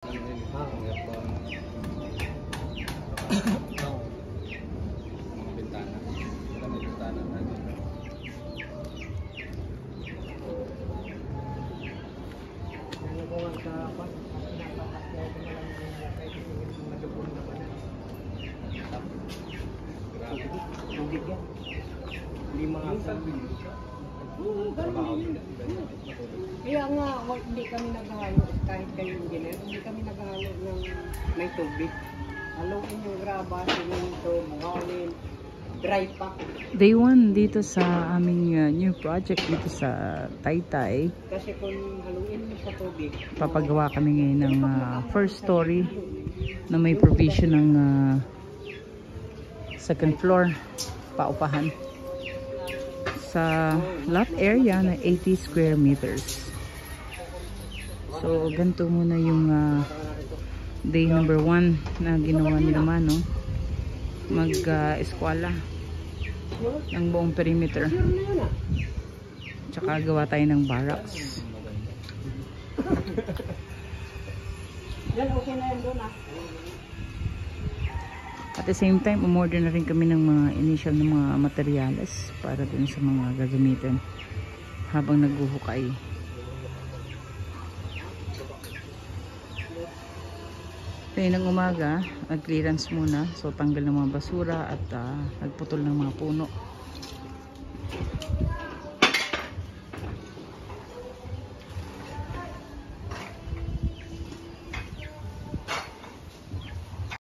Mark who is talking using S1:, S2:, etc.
S1: Mga bintana. Wala may bintana na dito.
S2: Nalungan sa pan, pinapakasya ko na lang yung kahit yung madupon na pa na. Tubig yan. Hindi mga sabi. Kaya nga, hindi kami naghahalo kahit kayo engineer, hindi kami naghahalo ng may tubig. Haluin yung graba, simento, buhangin, dry pack.
S3: Day 1 dito sa aming new project dito sa Taytay.
S2: Kasi kung haluin mo sa tubig,
S3: Papagawa kami ngayon ng first story na may provision ng second floor paupahan sa lot area na 80 square meters. So ganito muna yung day number 1 na ginawa nila Mano, mag-eskwela ng buong perimeter, tsaka gawa tayo ng barracks.
S2: yan okay na yan doon ah.
S3: At the same time, umorder na rin kami ng mga initial na mga materyales para dun sa mga gagamitin habang naghuhukay. Kaya ng umaga, nag-clearance muna. So tanggal ng mga basura at nagputol ng mga puno.